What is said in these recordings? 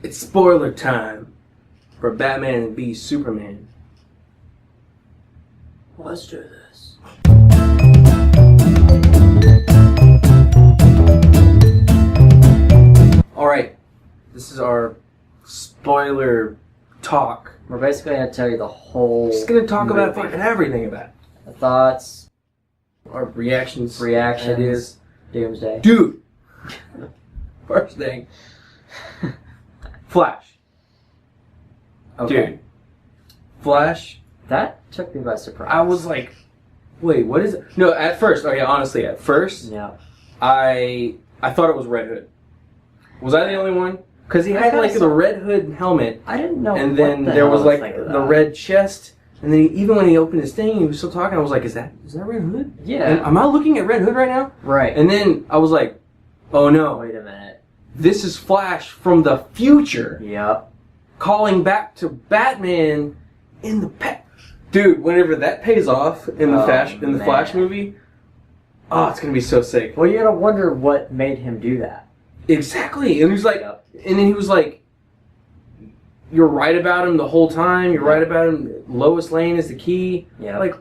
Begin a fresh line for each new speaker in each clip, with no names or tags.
It's spoiler time for Batman v Superman.
Let's do this.
Alright, this is our spoiler talk.
We're basically going to tell you the whole
Just gonna talk
movie.
about fucking everything about it.
The thoughts,
Our reactions,
reactions,
ideas.
Doomsday.
Dude! First thing. Flash.
Okay.
Dude. Flash.
That took me by surprise.
I was like, wait, what is it? No, at first, okay, honestly, at first,
Yeah.
I thought it was Red Hood. Was I the only one? Because he had like the Red Hood helmet,
I didn't know.
and
what
then
the
there
hell
was
to
like
think of
the
that.
red chest, and then even when he opened his thing, he was still talking. I was like, is that Red Hood?
Yeah.
And am I looking at Red Hood right now?
Right.
And then I was like, oh no,
Wait a minute.
this is Flash from the future
Yep.
calling back to Batman in the past. Dude, whenever that pays off in the Flash movie, oh, it's gonna be so sick.
Well, you gotta wonder what made him do that.
Exactly, and he's like,
Yep.
and then he was like, "You're right about him the whole time. You're right about him. Lois Lane is the key."
Yeah.
Like,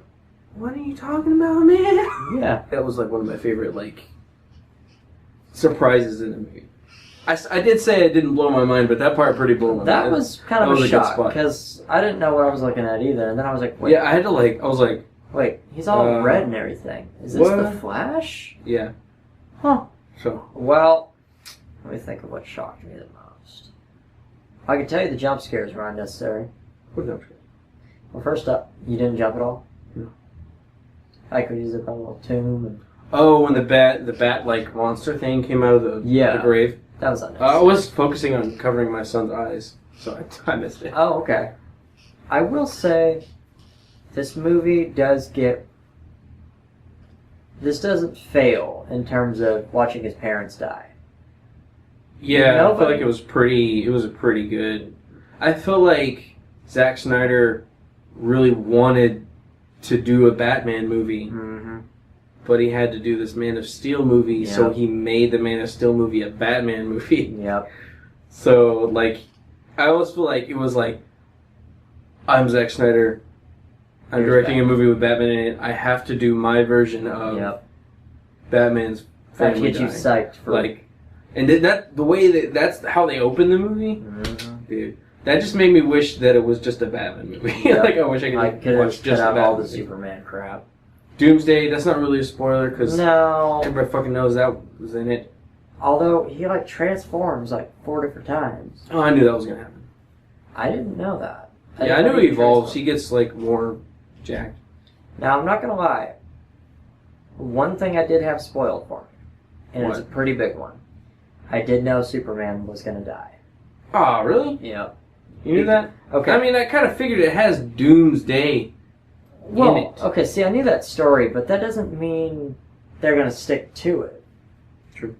what are you talking about, man?
Yeah.
That was like one of my favorite like surprises in the movie. I did say it didn't blow my mind, but that part pretty blew my mind.
That was kind of
That was
a
a good
shock
spot.
because I didn't know what I was looking at either, and then I was like, wait,
Yeah, I had to like. I was like,
wait, he's all red and everything. Is this the
what?
Flash?
yeah.
Huh.
So
Well, let me think of what shocked me the most. I can tell you the jump scares were unnecessary.
what the
Well, first up, you didn't jump at all?
No.
I could use it on a little tomb. And
Oh, when the bat like monster thing came out of the grave.
that was unnecessary.
I was focusing on covering my son's eyes, so I missed it.
Oh, okay. I will say, this movie does get... This doesn't fail in terms of watching his parents die.
Yeah, I felt
Nobody-
like it was pretty good. I feel like Zack Snyder really wanted to do a Batman movie,
Mm-hmm.
but he had to do this Man of Steel movie, so
Yeah.
he made the Man of Steel movie a Batman movie.
Yep.
So, like, I always feel like it was like, I'm Zack Snyder, I'm
Here's
directing a
Batman.
movie with Batman in it, I have to do my version of
Yep.
Batman's
I have to
family
get you
dying.
psyched for...
Like, and did that the way that's how they opened the movie,
Mhm.
dude. That just made me wish that it was just a Batman movie.
Yep.
Like I wish I
I
could
could
watch
have
just
cut
a
out
Batman
all the
movie.
Superman crap.
Doomsday. That's not really a spoiler because
No.
everybody fucking knows that was in it.
Although, he, like, transforms, like, 4 different times.
Oh, I knew that was gonna happen.
I didn't know that.
Yeah, I
didn't
knew
know
he evolves.
transforms.
He gets like more jacked.
Now, I'm not gonna lie. One thing I did have spoiled for me, and it's a
What?
pretty big one. I did know Superman was gonna die.
Oh, really?
Yep.
You knew that?
Okay.
I mean, I kind of figured it has Doomsday in
Well,
it.
okay, see, I knew that story, but that doesn't mean they're gonna stick to it.
True.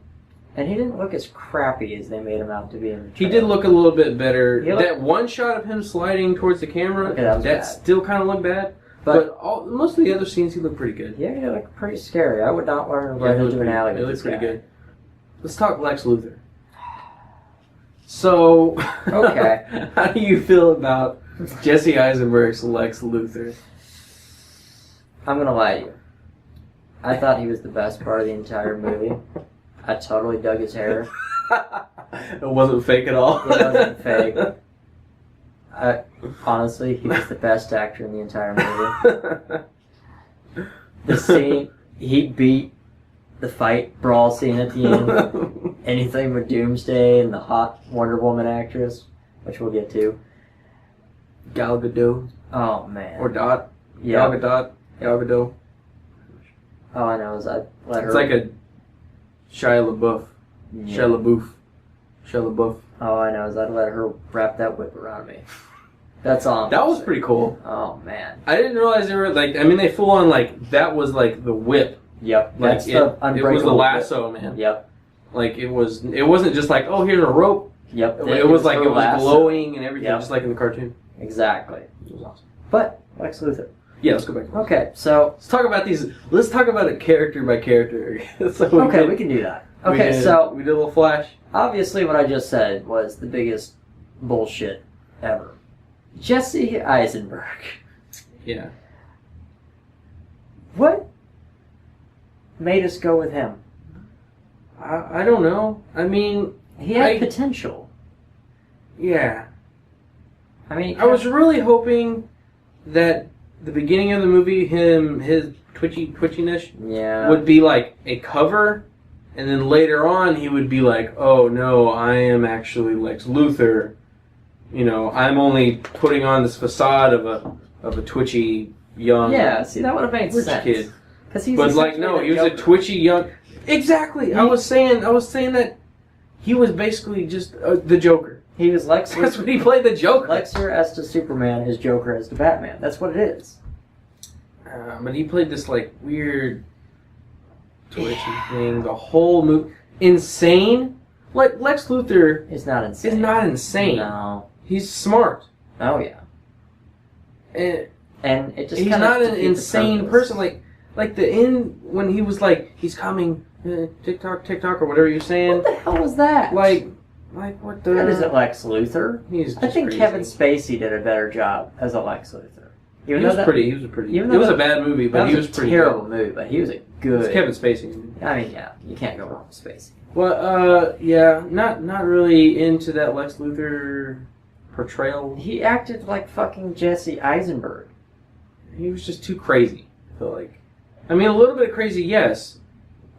And he didn't look as crappy as they made him out to be in the
He
trailer.
did look a little bit better.
He looked-
That one shot of him sliding towards the camera,
Okay, that was bad.
still kind of looked bad. But most of the other scenes, he looked pretty good.
Yeah, he looked pretty scary. I would not want to
Yeah,
run
he looked
into an
pretty,
alley
he
with
looked
this
pretty
guy.
good. Let's talk Lex Luthor. So,
Okay.
how do you feel about Jesse Eisenberg's Lex Luthor?
I'm gonna lie to you. I thought he was the best part of the entire movie. I totally dug his hair.
It wasn't fake at all.
It wasn't fake. Honestly, he was the best actor in the entire movie. The scene, he beat the fight brawl scene at the end. Anything with Doomsday and the hot Wonder Woman actress, which we'll get to.
Gal Gadot.
Oh, man.
Or Dot.
Yeah.
Gal Gadot. Gal Gadot.
All I know is I let her...
It's like a Shia LaBeouf.
Yeah.
Shia LaBeouf. Shia LaBeouf.
All I know is I'd let her wrap that whip around me. That's all.
That was pretty cool.
Oh, man.
I didn't realize they were like. I mean, they full on like that was like the whip.
Yep.
Like
That's
it,
the
it
unbreakable
was the
whip.
lasso, man.
Yep.
Like it was. It wasn't just like, oh, here's a rope.
Yep.
It was like
her
it was
lasso.
glowing and everything,
Yep.
just like in the cartoon.
Exactly.
It was awesome.
But Lex Luthor.
Yeah, let's go back.
Okay, so
Let's talk about these. Let's talk about it character by character. So
we can do that.
we
Okay,
did-
so
we did a little Flash.
obviously what I just said was the biggest bullshit ever. Jesse Eisenberg.
Yeah.
What made us go with him?
I don't know. I mean...
He had potential.
Yeah.
I mean...
I was really hoping that the beginning of the movie, his twitchiness would be like a cover, and then later on he would be like, oh no, I am actually Lex Luthor. You know, I'm only putting on this facade of a twitchy young...
Yeah, see, that would have made
rich
sense.
Kid.
He's
but like, no, he was a twitchy young... Exactly! I was saying that he was basically just the Joker.
He was Lex.
That's what he played, the Joker.
Lexer as to Superman is Joker as to Batman. That's what it is.
But he played this like weird twitchy thing. The whole movie, insane. Like Lex Luthor
is not insane.
Is not insane.
No,
he's smart.
Oh yeah. And it just
he's not an insane person. Like the end when he was like he's coming. TikTok, or whatever you're saying.
What the hell was that?
Like what the...
That isn't Lex Luthor.
I
think
crazy.
Kevin Spacey did a better job as a Lex Luthor.
He was pretty. It was a bad movie, but he was pretty good.
Terrible movie, but he was a good...
It's Kevin Spacey.
I mean, yeah, you can't go wrong with Spacey.
Well, yeah, not really into that Lex Luthor portrayal.
He acted like fucking Jesse Eisenberg.
He was just too crazy, I feel like. I mean, a little bit crazy, yes.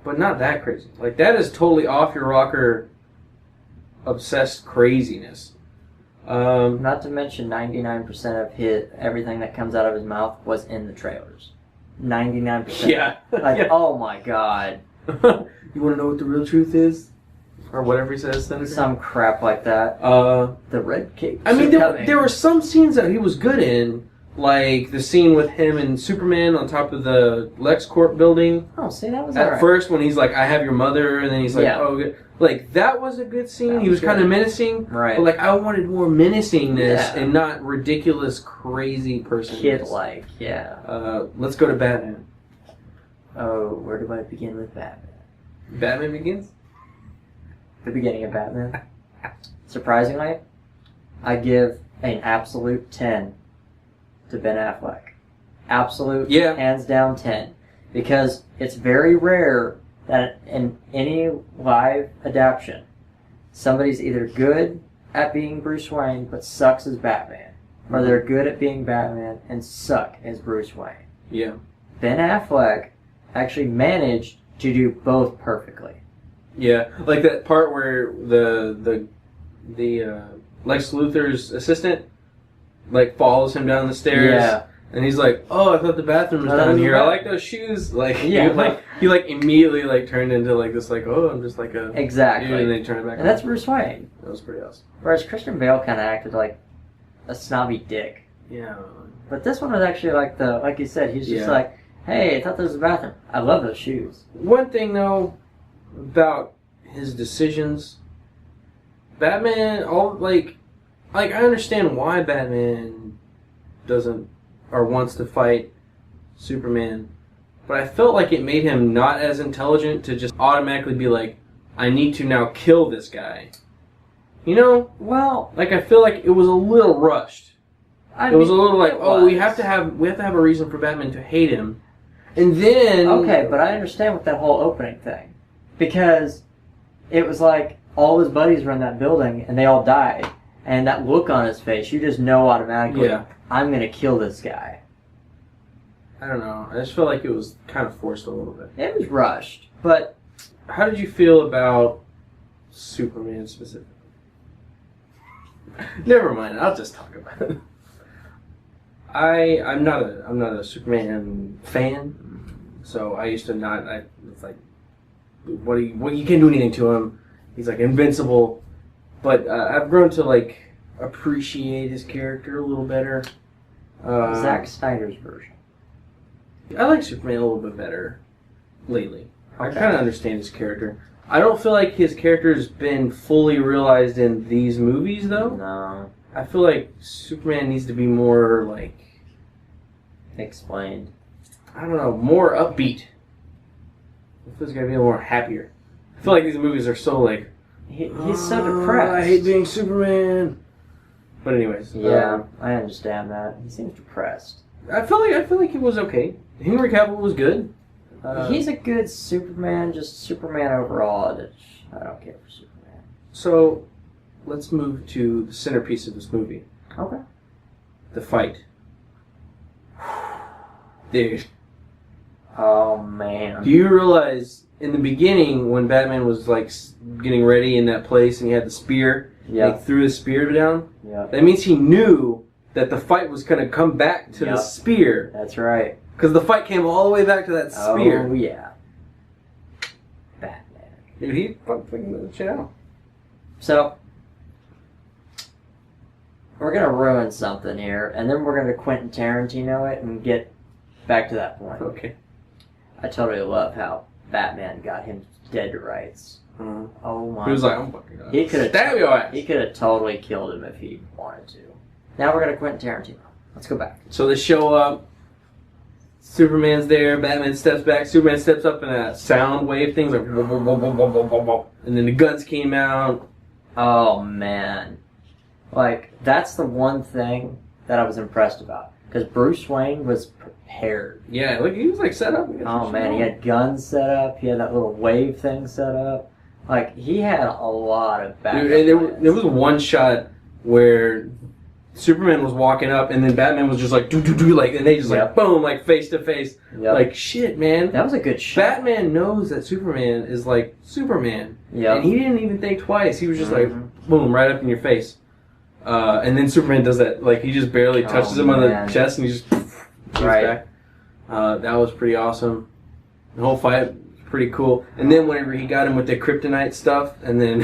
But not that crazy. Like, that is totally off your rocker, obsessed craziness.
Not to mention 99% of everything that comes out of his mouth was in the trailers. 99%.
Yeah.
Like,
yeah.
Oh my god.
You want to know what the real truth is? Or whatever he says, Senator?
Some crap like that. The red cake.
I mean, there were some scenes that he was good in. Like the scene with him and Superman on top of the LexCorp building.
Oh, see, that was
at first when he's like, "I have your mother," and then he's like, "Oh, good." Like that was a good scene. He was kind of menacing,
right?
But like, I wanted more menacingness and not ridiculous, crazy person.
Kid-like, yeah.
Let's go to Batman.
Oh, where do I begin with Batman?
Batman Begins.
The beginning of Batman. Surprisingly, I give an absolute 10. To Ben Affleck. Absolute, hands down 10. Because it's very rare that in any live adaptation, somebody's either good at being Bruce Wayne but sucks as Batman, or they're good at being Batman and suck as Bruce Wayne.
Yeah.
Ben Affleck actually managed to do both perfectly.
Yeah, like that part where the Lex Luthor's assistant like follows him down the stairs, and he's like, "Oh, I thought the bathroom was down here. I like those shoes." Like, he immediately like turned into like this, like, "Oh, I'm just like a
exactly,"
dude, and then he turned it back.
And that's Bruce Wayne.
That was pretty awesome.
Whereas Christian Bale kind of acted like a snobby dick.
Yeah.
But this one was actually like you said, he's just like, "Hey, I thought there was a bathroom. I love those shoes."
One thing though about his decisions, Batman, I understand why Batman doesn't or wants to fight Superman, but I felt like it made him not as intelligent to just automatically be like, I need to now kill this guy. You know?
Well,
like I feel like it was a little rushed. It was a little like, we have to have a reason for Batman to hate him. And then
okay, but I understand with that whole opening thing. Because it was like all his buddies were in that building and they all died. And that look on his face, you just know automatically, I'm going to kill this guy.
I don't know. I just felt like it was kind of forced a little bit.
It was rushed, but...
How did you feel about Superman specifically? Never mind, I'll just talk about it. I'm not a Superman fan, so I used to not... It's like, you can't do anything to him. He's like invincible. But I've grown to like appreciate his character a little better.
Zack Snyder's version.
I like Superman a little bit better lately. I kind of understand his character. I don't feel like his character's been fully realized in these movies, though.
No.
I feel like Superman needs to be more like
explained.
I don't know, more upbeat. I feel he's gotta be more happier. I feel like these movies are so like.
He's so depressed.
I hate being Superman. But anyways,
yeah, I understand that. He seems depressed.
I feel like it was okay. Henry Cavill was good.
He's a good Superman, just Superman overall. I don't care for Superman.
So, let's move to the centerpiece of this movie.
Okay.
The fight. Dude.
Oh, man.
Do you realize in the beginning when Batman was like getting ready in that place and he had the spear,
yeah,
he threw the spear down?
Yeah.
That means he knew that the fight was going to come back to the spear.
That's right.
Because the fight came all the way back to that spear.
Oh, yeah. Batman.
Dude, he fucking the shit out.
So, we're going to ruin something here, and then we're going to Quentin Tarantino it and get back to that point.
Okay.
I totally love how Batman got him dead to rights. Oh my!
He was like, "I'm fucking gonna
he could
stab your ass."
He could have totally killed him if he wanted to. Now we're gonna Quentin Tarantino. Let's go back.
So they show up. Superman's there. Batman steps back. Superman steps up, and a sound wave thing's like, whoa, whoa, whoa, whoa, whoa, whoa, whoa. And then the guns came out.
Oh man! Like that's the one thing that I was impressed about because Bruce Wayne was prepared.
Yeah, look, he was like set up.
Oh man, he had guns set up. He had that little wave thing set up. Like he had a lot of backup.
Dude, and there was one shot where Superman was walking up, and then Batman was just like do do do, like, and they just like boom, like face to face. Like shit, man.
That was a good shot.
Batman knows that Superman is like Superman.
Yeah.
And he didn't even think twice. He was just like boom, right up in your face. And then Superman does that, like he just barely touches him on the chest, and he just goes back. That was pretty awesome. The whole fight was pretty cool. And then whenever he got him with the kryptonite stuff, and then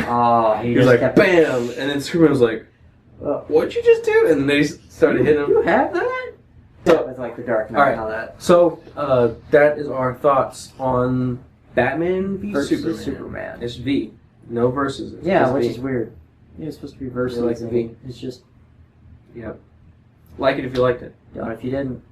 he was like bam, and then Superman was like, "What'd you just do?" And then they started hitting him.
You have that? So, it's like the Dark Knight.
All right. So that is our thoughts on Batman v
Superman.
It's V, no versus.
Yeah, which is weird. It's supposed to be versus.
Like V.
It's just.
Yep. Like it if you liked it.
Don't if you didn't.